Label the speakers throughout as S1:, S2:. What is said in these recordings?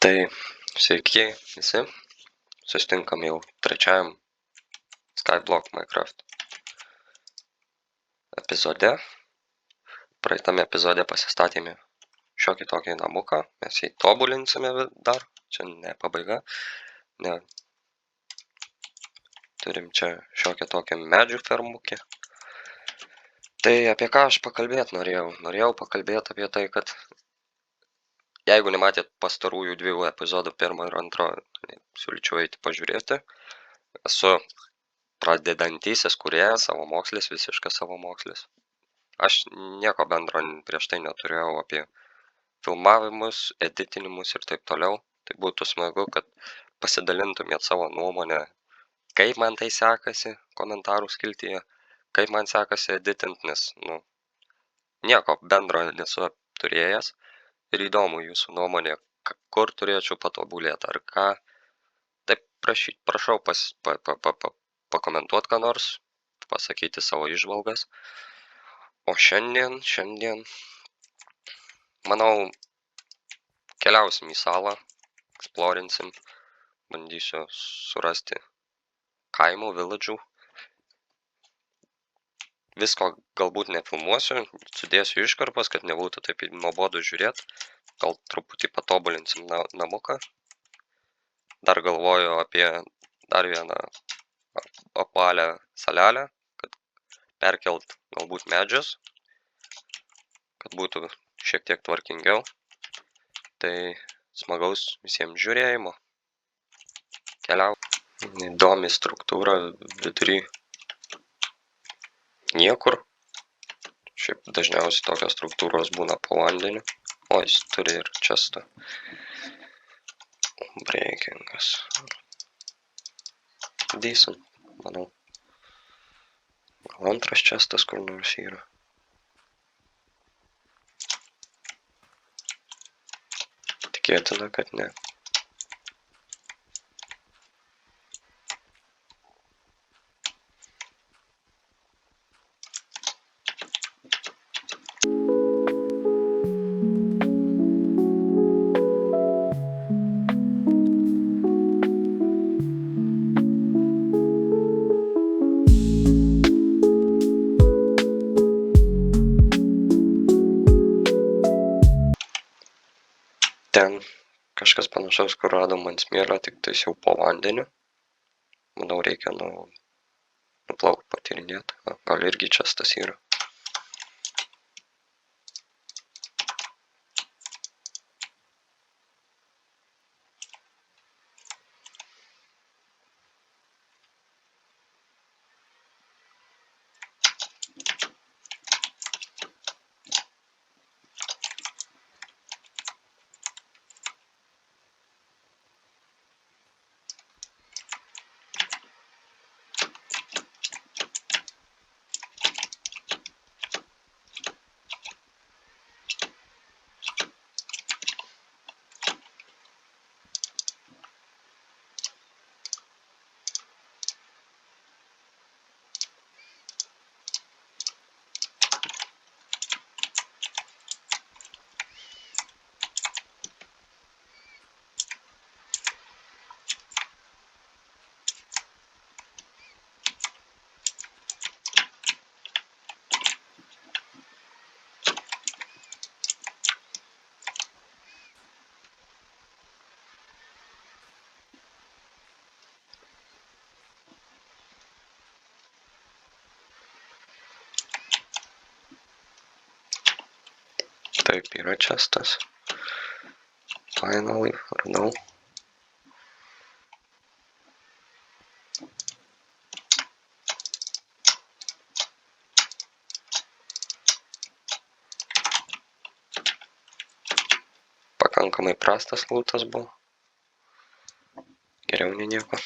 S1: Tai sveiki visi, susitinkam jau trečiajam Skyblock Minecraft epizode. Praeitame epizode pasistatėme šiokį tokį namuką, mes jį tobulinsime dar, čia ne pabaiga, ne. Turim čia šiokią tokią medžių fermukę. Tai apie ką aš pakalbėti norėjau? Norėjau pakalbėti apie tai, kad jeigu nematėt pastarųjų 2 epizodų, 1 ir 2, tai siūlyčiau eiti pažiūrėti. Esu pradedantysis kūrėjas, savamokslis, visiškas savamokslis. Aš nieko bendro prieš tai neturėjau apie filmavimus, editinimus ir taip toliau. Tai būtų smagu, kad pasidalintumėt savo nuomonę, kaip man tai sekasi komentarų skiltyje, kaip man sekasi editint, nes, nieko bendro nesu turėjęs. Ir įdomu jūsų nuomonė, kur turėčiau patobulėti ar ką. Taip prašau pakomentuoti ką nors, pasakyti savo įžvalgas. O šiandien, manau, keliausim į salą, eksplorinsim, bandysiu surasti kaimų, village'ų. Visko galbūt nefilmuosiu, sudėsiu iškarpas, kad nebūtų taip nuobodu žiūrėti. Gal truputį patobulinsim namuką. Dar galvoju apie dar vieną apvalią salelę, kad perkelt galbūt medžius, kad būtų šiek tiek tvarkingiau. Tai smagaus visiems žiūrėjimo. Keliau. Įdomi struktūra vidury. Niekur. Šiaip dažniausiai tokios struktūros būna po vandeniu. O, jis turi ir chestą. Breakingas. Decent, manau. Gal antras chestas kur nors yra. Tikėtina, kad ne. Ten kažkas panašaus, kur radom ant smėlio, tik tais jau po vandeniu. Manau, reikia nuplaukti patyrinėti. Gal irgi chestas yra. Taip, yra chestas. Finally, radau. Pakankamai prastas lootas buvo. Geriau nei nieko.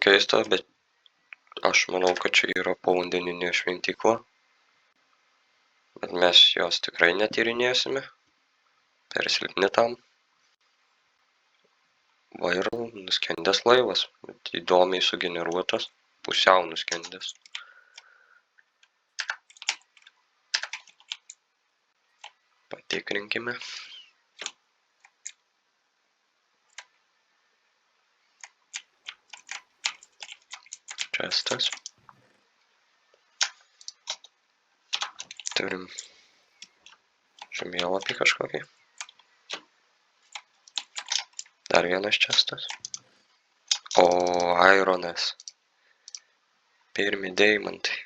S1: keista, bet aš manau, kad čia yra povandeninė šventykla. Bet mes jos tikrai netyrinėsime. Per silpni tam. Va ir nuskendęs laivas. Bet įdomiai sugeneruotas. Pusiau nuskendęs. Patikrinkime. Čestas. Turim žemėlapį kažkokį. Dar vienas čestas. O, ironas. Pirmi deimantai.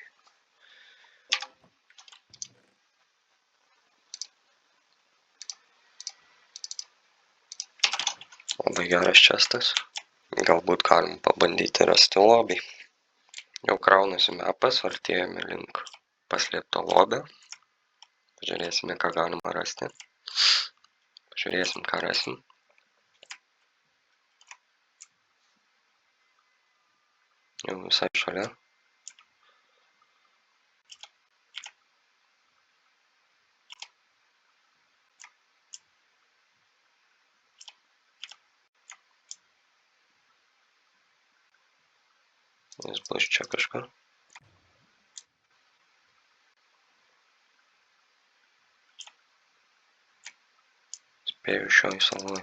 S1: Labai geras čestas. Galbūt galim pabandyti rasti lobį. Jau kraunasi mepas, artėjame link paslėpto lobio. Pažiūrėsime, ką galima rasti. Pažiūrėsim, ką rasim. Jau visai šalia. Jis bus čia kažkur. Spėju šioj saloj.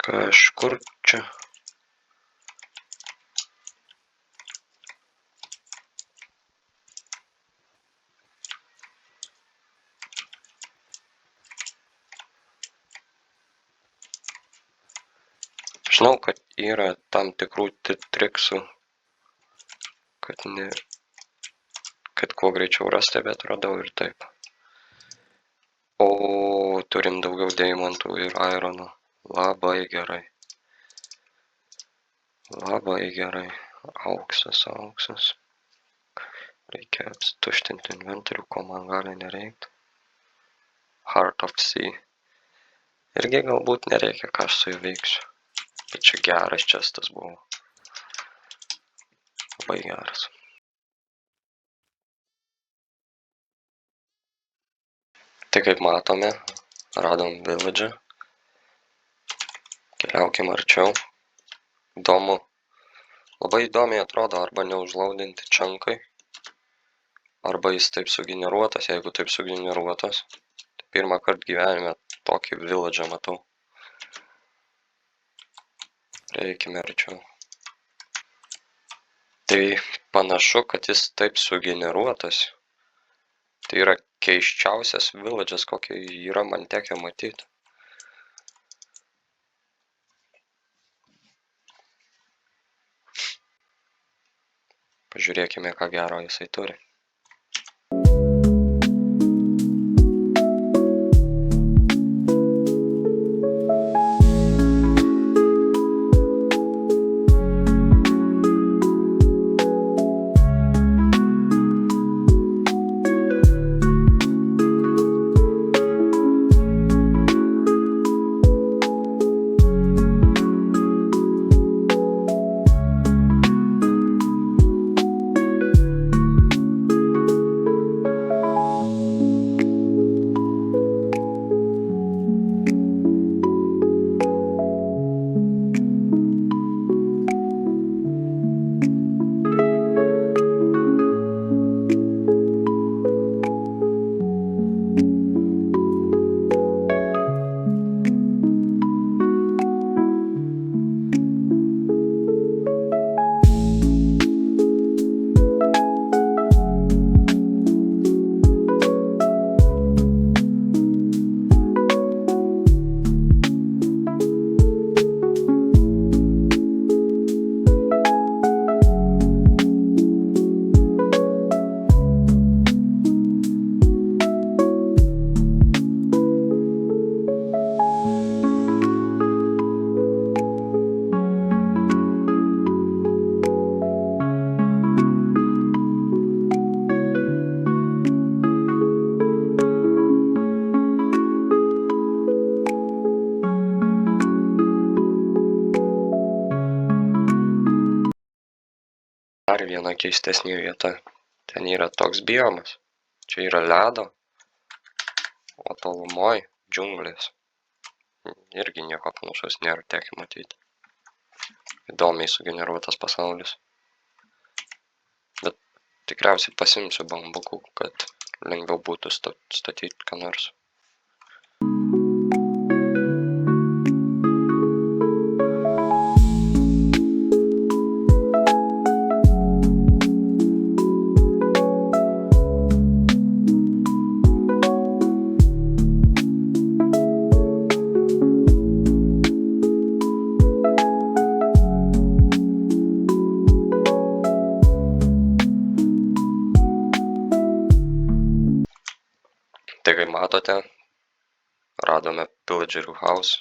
S1: Kažkur čia. Žinau, kad yra tam tikrų triksų, kad kuo greičiau rasti, bet radau ir taip. O, turim daugiau deimantų ir ironų. Labai gerai. Labai gerai. Auksas. Reikia apstuštinti inventorių, ko man gali nereikti. Heart of Sea. Irgi galbūt nereikia, ką aš su juo veiksiu. Bet čia geras čestas buvo. Labai geras. Tai kaip matome, radom village'ą. Keliaukim arčiau. Įdomu. Labai įdomiai atrodo arba neužlaudinti čankai. Arba jis taip sugeneruotas, jeigu taip sugeneruotas. Tai pirmą kartą gyvenime tokį village'ą matau. Reikime arčiau. Tai panašu, kad jis taip sugeneruotas. Tai yra keisčiausias village'as, kokį yra man tekę matyti. Pažiūrėkime, ką gero jisai turi. viena keistesnė vieta. Ten yra toks biomas. Čia yra ledo, o tolumoj džiunglės. Irgi nieko panašaus nėra tekę matyti. Įdomiai sugeneruotas pasaulis. Bet tikriausiai pasimsiu bambukų, kad lengviau būtų statyti ką nors. Tai kaip matote, radome Pillagerių house.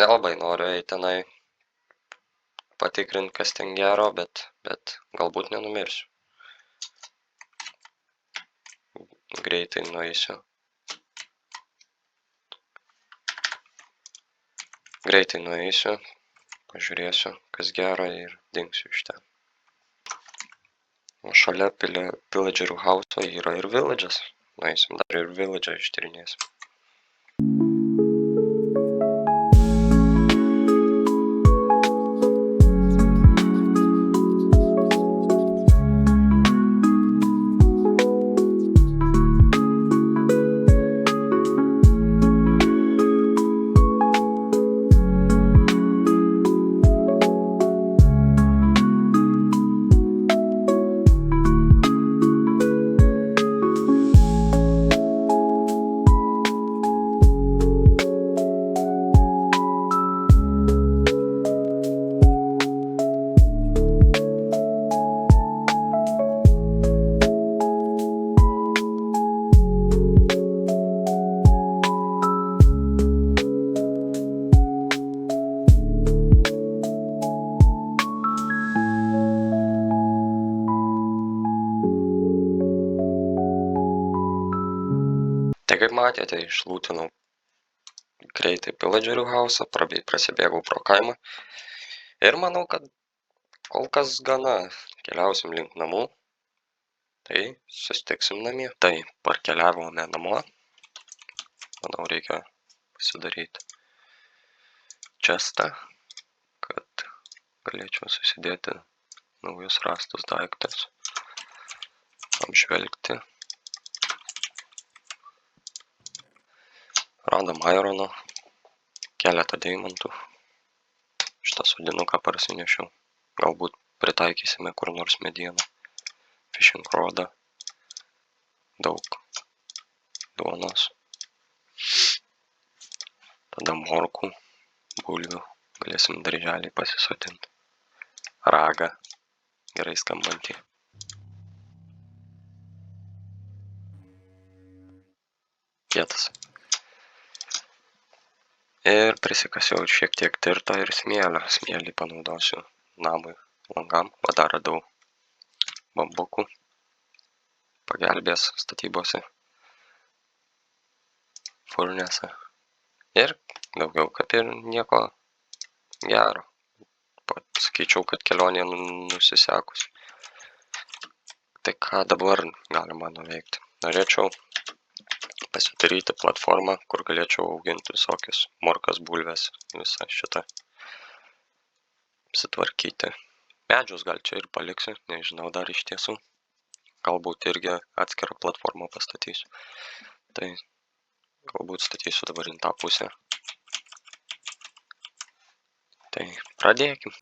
S1: Nelabai noriu eiti tenai patikrinti, kas ten gero, bet galbūt nenumirsiu. Greitai nueisiu. Pažiūrėsiu, kas gero ir dingsiu iš ten. O šalia Pillagerių house yra ir village'as. Nueisim dar ir village'ą ištyrinėsim. Tai kaip matėte, išlūtinau greitai Pillagerių house, prasibėgau pro kaimą ir manau, kad kol kas gana. Keliausim link namų, tai susitiksim namie. Tai parkeliavome namo, manau reikia pasidaryti chestą, kad galėčiau susidėti naujus rastus daiktus, apžvelgti. Radom irono, keletą deimantų. Šitą sodinuką parsinešiau. Galbūt pritaikysime kur nors medieną. Fishing rodą. Daug duonos. Tada morkų, bulvių. Galėsim darželį pasisodinti. Ragą. Gerai skambantį. Kietas. Ir prisikasiau šiek tiek tirto ir smėlio. Smėlį panaudosiu namui, langam. O dar radau bambukų. Pagelbės statybose. Furnėse. Ir daugiau kaip ir nieko gero. Sakyčiau, kad kelionė nusisekus. Tai ką dabar galima nuveikti? Norėčiau pasidaryti platformą, kur galėčiau auginti visokius morkas, bulves, visą šitą sutvarkyti. Medžius gal čia ir paliksiu, nežinau dar iš tiesų. Galbūt irgi atskirą platformą pastatysiu. Tai galbūt statysiu dabar į tą pusę. Tai pradėkim.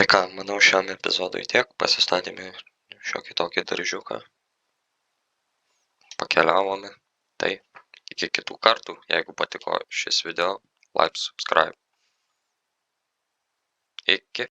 S1: Tai ką, manau, šiam epizodui tiek. Pasistatėme šiokį tokį daržiuką. Pakeliavome. Tai iki kitų kartų. Jeigu patiko šis video, like, subscribe. Iki.